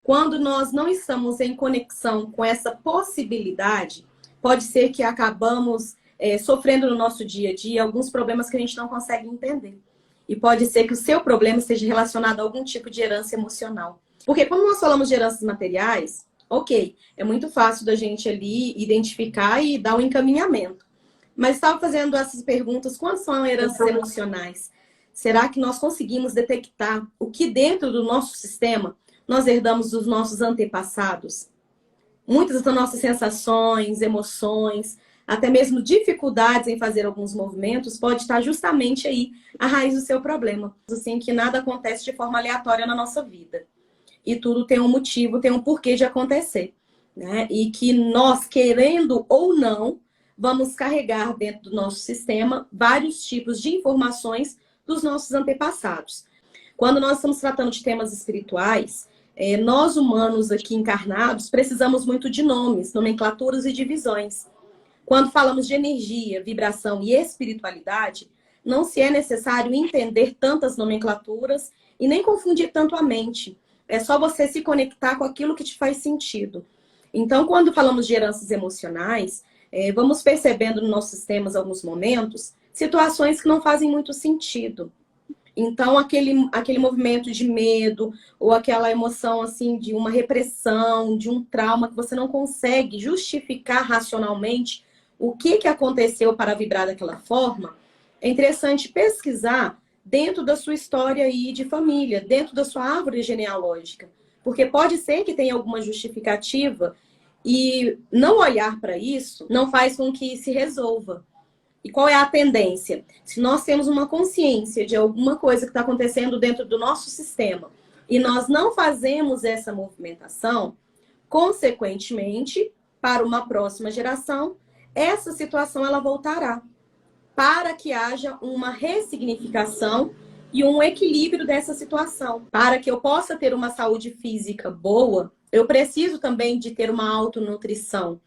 Quando nós não estamos em conexão com essa possibilidade, pode ser que acabamos sofrendo no nosso dia a dia alguns problemas que a gente não consegue entender. E pode ser que o seu problema esteja relacionado a algum tipo de herança emocional. Porque quando nós falamos de heranças materiais, ok, é muito fácil da gente ali identificar e dar um encaminhamento. Mas estava fazendo essas perguntas, quais são heranças emocionais? Será que nós conseguimos detectar o que dentro do nosso sistema nós herdamos dos nossos antepassados? Muitas das nossas sensações, emoções, até mesmo dificuldades em fazer alguns movimentos, pode estar justamente aí a raiz do seu problema. Assim, que nada acontece de forma aleatória na nossa vida. E tudo tem um motivo, tem um porquê de acontecer, né? E que nós, querendo ou não, vamos carregar dentro do nosso sistema vários tipos de informações dos nossos antepassados. Quando nós estamos tratando de temas espirituais, nós humanos aqui encarnados precisamos muito de nomes, nomenclaturas e divisões. Quando falamos de energia, vibração e espiritualidade, não se é necessário entender tantas nomenclaturas e nem confundir tanto a mente. É só você se conectar com aquilo que te faz sentido. Então, quando falamos de heranças emocionais, vamos percebendo nos nossos sistemas, alguns momentos, situações que não fazem muito sentido. Então, aquele movimento de medo ou aquela emoção assim de uma repressão, de um trauma que você não consegue justificar racionalmente o que aconteceu para vibrar daquela forma, é interessante pesquisar dentro da sua história aí de família, dentro da sua árvore genealógica. Porque pode ser que tenha alguma justificativa e não olhar para isso não faz com que se resolva. E qual é a tendência? Se nós temos uma consciência de alguma coisa que está acontecendo dentro do nosso sistema e nós não fazemos essa movimentação, consequentemente, para uma próxima geração, essa situação ela voltará para que haja uma ressignificação e um equilíbrio dessa situação. Para que eu possa ter uma saúde física boa, eu preciso também de ter uma autonutrição.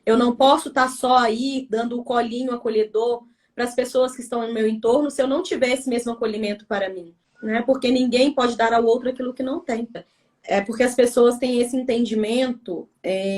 Eu não posso estar só aí dando o colinho acolhedor para as pessoas que estão no meu entorno se eu não tiver esse mesmo acolhimento para mim, né? Porque ninguém pode dar ao outro aquilo que não tem. É porque as pessoas têm esse entendimento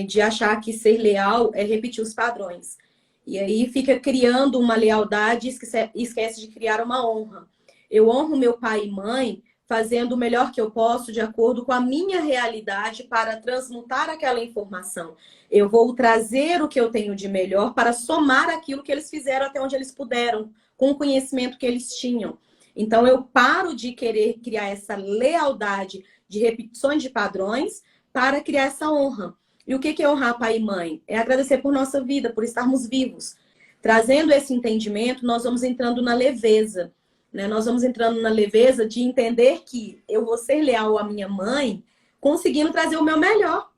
de achar que ser leal é repetir os padrões. E aí fica criando uma lealdade e esquece de criar uma honra. Eu honro meu pai e mãe fazendo o melhor que eu posso de acordo com a minha realidade para transmutar aquela informação. Eu vou trazer o que eu tenho de melhor para somar aquilo que eles fizeram até onde eles puderam, com o conhecimento que eles tinham. Então, eu paro de querer criar essa lealdade de repetições de padrões para criar essa honra. E o que é honrar pai e mãe? É agradecer por nossa vida, por estarmos vivos. Trazendo esse entendimento, nós vamos entrando na leveza. Né? Nós vamos entrando na leveza de entender que eu vou ser leal à minha mãe, conseguindo trazer o meu melhor,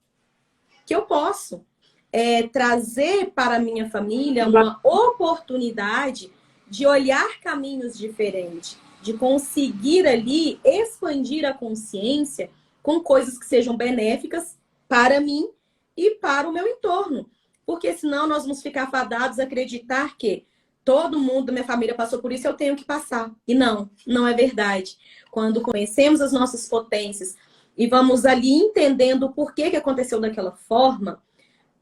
que eu posso. Trazer para a minha família uma oportunidade de olhar caminhos diferentes, de conseguir ali expandir a consciência com coisas que sejam benéficas para mim e para o meu entorno. Porque senão nós vamos ficar fadados a acreditar que todo mundo da minha família passou por isso, eu tenho que passar. E não é verdade. Quando conhecemos as nossas potências e vamos ali entendendo o porquê que aconteceu daquela forma,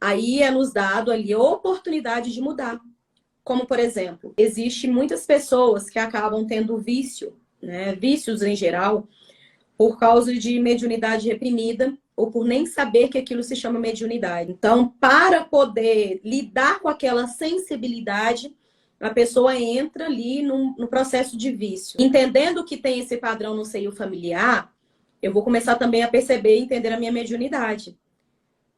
aí é nos dado ali a oportunidade de mudar. Como, por exemplo, existe muitas pessoas que acabam tendo vício, né? Vícios em geral, por causa de mediunidade reprimida ou por nem saber que aquilo se chama mediunidade. Então, para poder lidar com aquela sensibilidade, a pessoa entra ali no processo de vício. Entendendo que tem esse padrão no seio familiar, eu vou começar também a perceber e entender a minha mediunidade.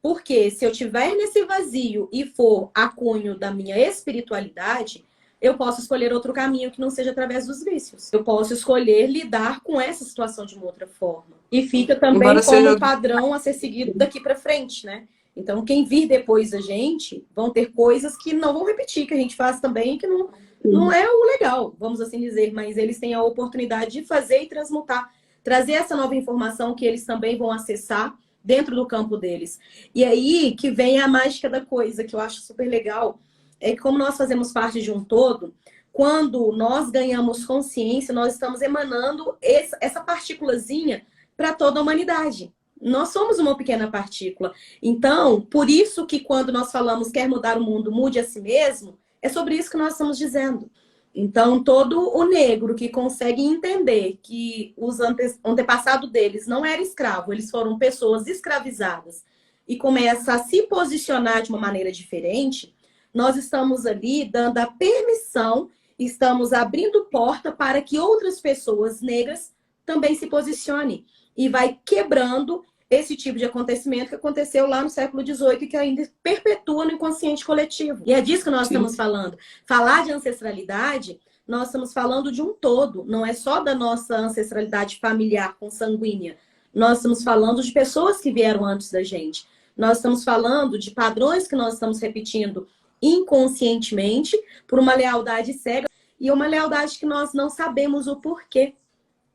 Porque se eu tiver nesse vazio e for a cunho da minha espiritualidade, eu posso escolher outro caminho que não seja através dos vícios. Eu posso escolher lidar com essa situação de uma outra forma. E fica também como um padrão a ser seguido daqui para frente, né? Então, quem vir depois da gente vão ter coisas que não vão repetir, que a gente faz também, que não é o legal, vamos assim dizer, mas eles têm a oportunidade de fazer e transmutar, trazer essa nova informação que eles também vão acessar dentro do campo deles. E aí que vem a mágica da coisa, que eu acho super legal, é que como nós fazemos parte de um todo, quando nós ganhamos consciência, nós estamos emanando essa partículazinha para toda a humanidade. Nós somos uma pequena partícula. Então, por isso que quando nós falamos quer mudar o mundo, mude a si mesmo, é sobre isso que nós estamos dizendo. Então, todo o negro que consegue entender que os antepassados deles não era escravo, eles foram pessoas escravizadas, e começa a se posicionar de uma maneira diferente, nós estamos ali dando a permissão, estamos abrindo porta para que outras pessoas negras também se posicionem. E vai quebrando esse tipo de acontecimento que aconteceu lá no século XVIII e que ainda perpetua no inconsciente coletivo. E é disso que nós estamos falando. Falar de ancestralidade, nós estamos falando de um todo. Não é só da nossa ancestralidade familiar consanguínea. Nós estamos falando de pessoas que vieram antes da gente. Nós estamos falando de padrões que nós estamos repetindo inconscientemente por uma lealdade cega e uma lealdade que nós não sabemos o porquê.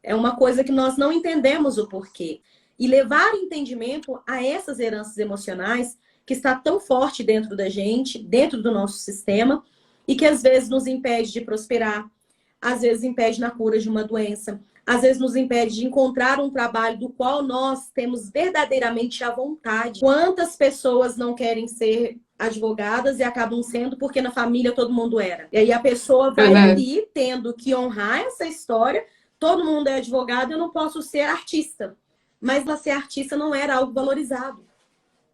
É uma coisa que nós não entendemos o porquê. E levar entendimento a essas heranças emocionais que está tão forte dentro da gente, dentro do nosso sistema, e que às vezes nos impede de prosperar, às vezes impede na cura de uma doença, às vezes nos impede de encontrar um trabalho do qual nós temos verdadeiramente a vontade. Quantas pessoas não querem ser advogadas e acabam sendo porque na família todo mundo era. E aí a pessoa vai ali tendo que honrar essa história. Todo mundo é advogado, eu não posso ser artista. Mas ela ser artista não era algo valorizado.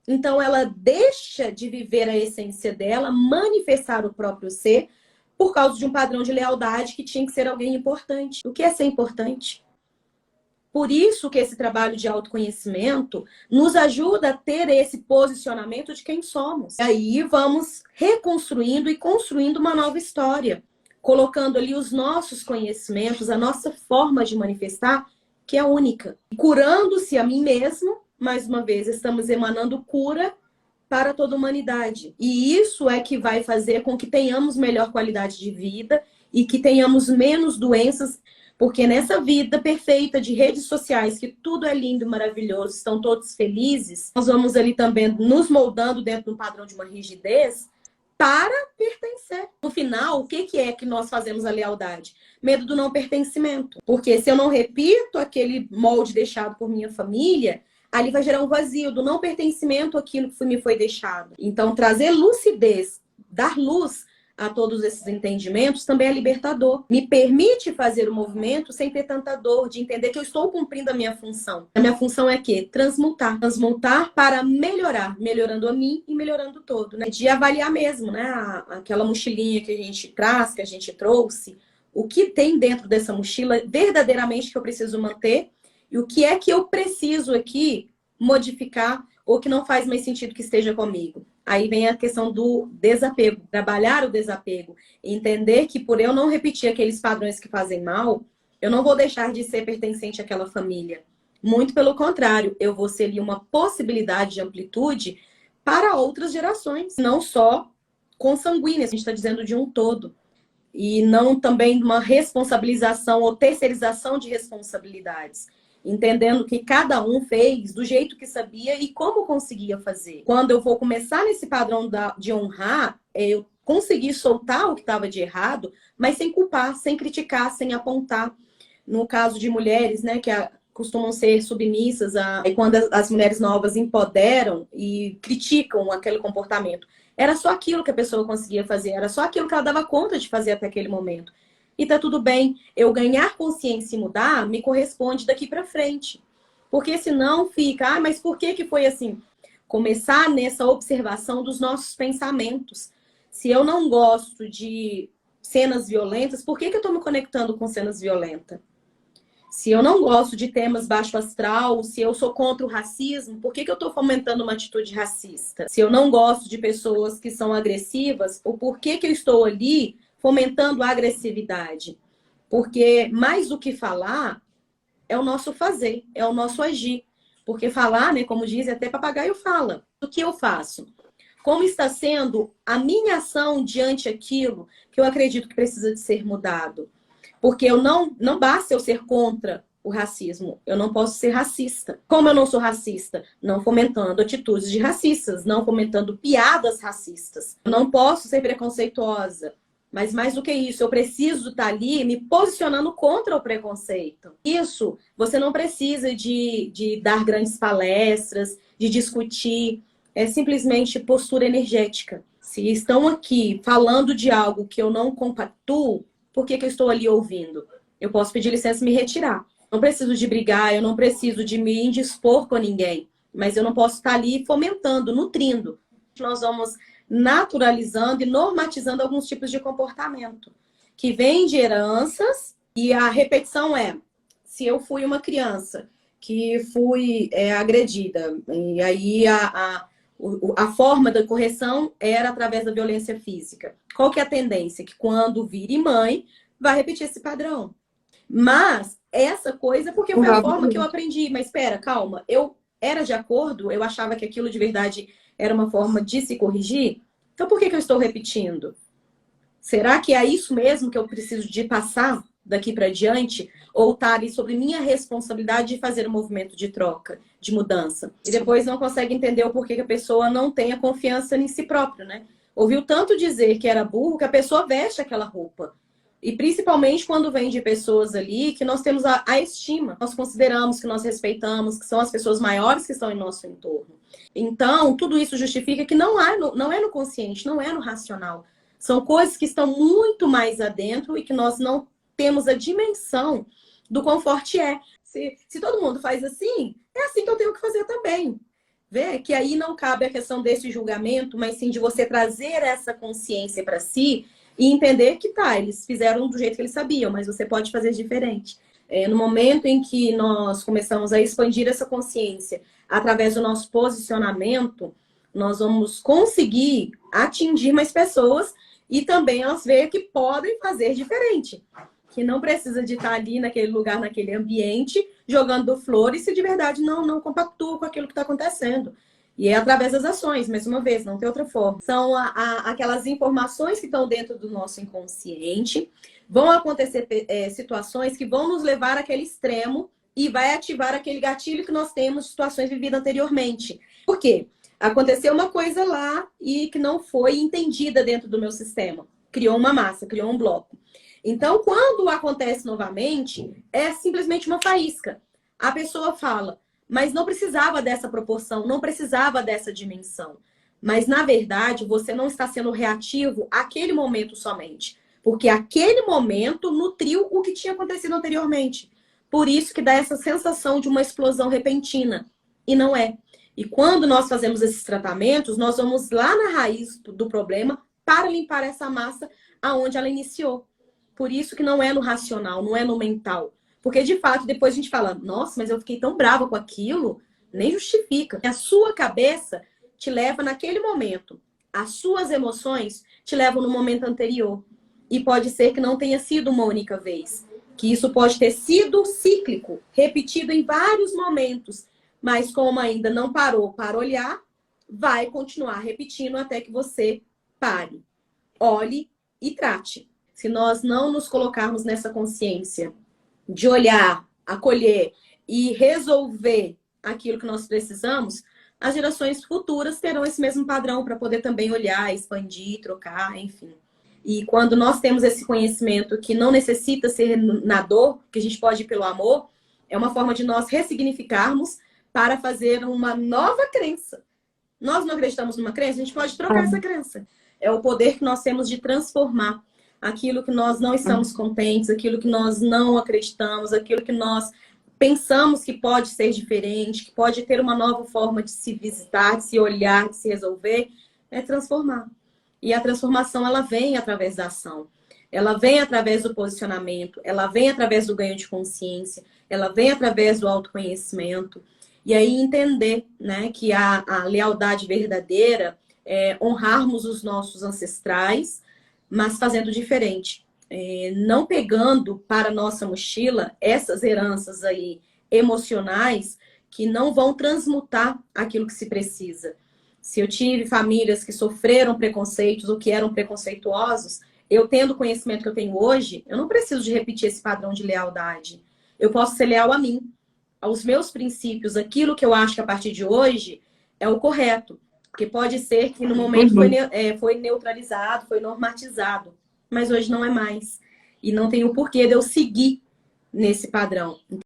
Então ela deixa de viver a essência dela, manifestar o próprio ser, por causa de um padrão de lealdade que tinha que ser alguém importante. O que é ser importante? Por isso que esse trabalho de autoconhecimento nos ajuda a ter esse posicionamento de quem somos. E aí vamos reconstruindo e construindo uma nova história, colocando ali os nossos conhecimentos, a nossa forma de manifestar, que é única. Curando-se a mim mesmo, mais uma vez, estamos emanando cura para toda a humanidade. E isso é que vai fazer com que tenhamos melhor qualidade de vida e que tenhamos menos doenças, porque nessa vida perfeita de redes sociais, que tudo é lindo e maravilhoso, estão todos felizes, nós vamos ali também nos moldando dentro de um padrão de uma rigidez para pertencer. No final, o que é que nós fazemos a lealdade? Medo do não pertencimento. Porque se eu não repito aquele molde deixado por minha família, ali vai gerar um vazio do não pertencimento àquilo que me foi deixado. Então, trazer lucidez, dar luz a todos esses entendimentos também é libertador. Me permite fazer o movimento sem ter tanta dor, de entender que eu estou cumprindo a minha função. A minha função é quê? Transmutar. Transmutar para melhorar, melhorando a mim e melhorando o todo, né? De avaliar mesmo, né? Aquela mochilinha que a gente traz, que a gente trouxe, o que tem dentro dessa mochila verdadeiramente que eu preciso manter e o que é que eu preciso aqui modificar ou que não faz mais sentido que esteja comigo. Aí vem a questão do desapego, trabalhar o desapego, entender que por eu não repetir aqueles padrões que fazem mal, eu não vou deixar de ser pertencente àquela família. Muito pelo contrário, eu vou ser ali uma possibilidade de amplitude para outras gerações, não só consanguíneas, a gente está dizendo de um todo. E não também uma responsabilização ou terceirização de responsabilidades. Entendendo que cada um fez do jeito que sabia e como conseguia fazer. Quando eu vou começar nesse padrão de honrar, eu consegui soltar o que estava de errado, mas sem culpar, sem criticar, sem apontar. No caso de mulheres, né, que costumam ser submissas, quando as mulheres novas empoderam e criticam aquele comportamento. Era só aquilo que a pessoa conseguia fazer, era só aquilo que ela dava conta de fazer até aquele momento. E tá tudo bem, eu ganhar consciência e mudar me corresponde daqui para frente. Porque senão fica, mas por que foi assim? Começar nessa observação dos nossos pensamentos. Se eu não gosto de cenas violentas, por que eu tô me conectando com cenas violentas? Se eu não gosto de temas baixo astral, se eu sou contra o racismo, por que eu estou fomentando uma atitude racista? Se eu não gosto de pessoas que são agressivas, o porquê eu estou ali fomentando a agressividade? Porque mais do que falar, é o nosso fazer, é o nosso agir. Porque falar, né, como diz, até papagaio fala. O que eu faço? Como está sendo a minha ação diante aquilo que eu acredito que precisa de ser mudado? Porque eu não basta eu ser contra o racismo, eu não posso ser racista. Como eu não sou racista? Não fomentando atitudes de racistas, não fomentando piadas racistas. Eu não posso ser preconceituosa. Mas mais do que isso, eu preciso estar ali me posicionando contra o preconceito. Isso, você não precisa de dar grandes palestras, de discutir, é simplesmente postura energética. Se estão aqui falando de algo que eu não compactuo, por que eu estou ali ouvindo? Eu posso pedir licença e me retirar. Não preciso de brigar, eu não preciso de me indispor com ninguém, mas eu não posso estar ali fomentando, nutrindo. Nós vamos naturalizando e normatizando alguns tipos de comportamento que vêm de heranças, e a repetição é: se eu fui uma criança que fui agredida, e aí a forma da correção era através da violência física. Qual que é a tendência? Que quando vire mãe, vai repetir esse padrão. Mas essa coisa, porque foi a forma que eu aprendi. Mas espera, calma. Eu era de acordo, eu achava que aquilo de verdade era uma forma de se corrigir. Então por que eu estou repetindo? Será que é isso mesmo que eu preciso de passar daqui para diante? Ou tá ali sobre minha responsabilidade de fazer um movimento de troca, de mudança? E depois não consegue entender o porquê que a pessoa não tem a confiança em si própria, né? Ouviu tanto dizer que era burro que a pessoa veste aquela roupa. E principalmente quando vem de pessoas ali que nós temos a estima, nós consideramos, que nós respeitamos, que são as pessoas maiores que estão em nosso entorno. Então, tudo isso justifica que não é no consciente, não é no racional. São coisas que estão muito mais adentro e que nós não temos a dimensão do quão forte é. Se todo mundo faz assim, é assim que eu tenho que fazer também. Vê que aí não cabe a questão desse julgamento, mas sim de você trazer essa consciência para si e entender que eles fizeram do jeito que eles sabiam, mas você pode fazer diferente. No momento em que nós começamos a expandir essa consciência através do nosso posicionamento, nós vamos conseguir atingir mais pessoas e também elas ver que podem fazer diferente. Que não precisa de estar ali naquele lugar, naquele ambiente, jogando flores se de verdade não compactua com aquilo que está acontecendo. E é através das ações, mais uma vez, não tem outra forma. São aquelas informações que estão dentro do nosso inconsciente. Vão acontecer situações que vão nos levar àquele extremo e vai ativar aquele gatilho que nós temos de situações vividas anteriormente. Por quê? Aconteceu uma coisa lá e que não foi entendida dentro do meu sistema. Criou uma massa, criou um bloco. Então, quando acontece novamente, é simplesmente uma faísca. A pessoa fala: mas não precisava dessa proporção, não precisava dessa dimensão. Mas, na verdade, você não está sendo reativo àquele momento somente. Porque aquele momento nutriu o que tinha acontecido anteriormente. Por isso que dá essa sensação de uma explosão repentina. E não é. E quando nós fazemos esses tratamentos, nós vamos lá na raiz do problema para limpar essa massa aonde ela iniciou. Por isso que não é no racional, não é no mental. Porque, de fato, depois a gente fala: nossa, mas eu fiquei tão brava com aquilo, nem justifica. A sua cabeça te leva naquele momento. As suas emoções te levam no momento anterior. E pode ser que não tenha sido uma única vez. Que isso pode ter sido cíclico, repetido em vários momentos. Mas como ainda não parou para olhar, vai continuar repetindo até que você pare, olhe e trate. Se nós não nos colocarmos nessa consciência de olhar, acolher e resolver aquilo que nós precisamos, as gerações futuras terão esse mesmo padrão para poder também olhar, expandir, trocar, enfim. E quando nós temos esse conhecimento que não necessita ser na dor, que a gente pode ir pelo amor, é uma forma de nós ressignificarmos para fazer uma nova crença. Nós não acreditamos numa crença, a gente pode trocar essa crença. É o poder que nós temos de transformar aquilo que nós não estamos contentes, aquilo que nós não acreditamos, aquilo que nós pensamos que pode ser diferente, que pode ter uma nova forma de se visitar, de se olhar, de se resolver, é transformar. E a transformação, ela vem através da ação. Ela vem através do posicionamento, ela vem através do ganho de consciência, ela vem através do autoconhecimento. E aí entender, né, que a lealdade verdadeira é honrarmos os nossos ancestrais, mas fazendo diferente. Não pegando para a nossa mochila essas heranças aí emocionais que não vão transmutar aquilo que se precisa. Se eu tive famílias que sofreram preconceitos ou que eram preconceituosos, eu tendo o conhecimento que eu tenho hoje, eu não preciso de repetir esse padrão de lealdade. Eu posso ser leal a mim, aos meus princípios, aquilo que eu acho que a partir de hoje é o correto. Porque pode ser que no momento foi neutralizado, foi normatizado. mas hoje não é mais. E não tem o porquê de eu seguir nesse padrão.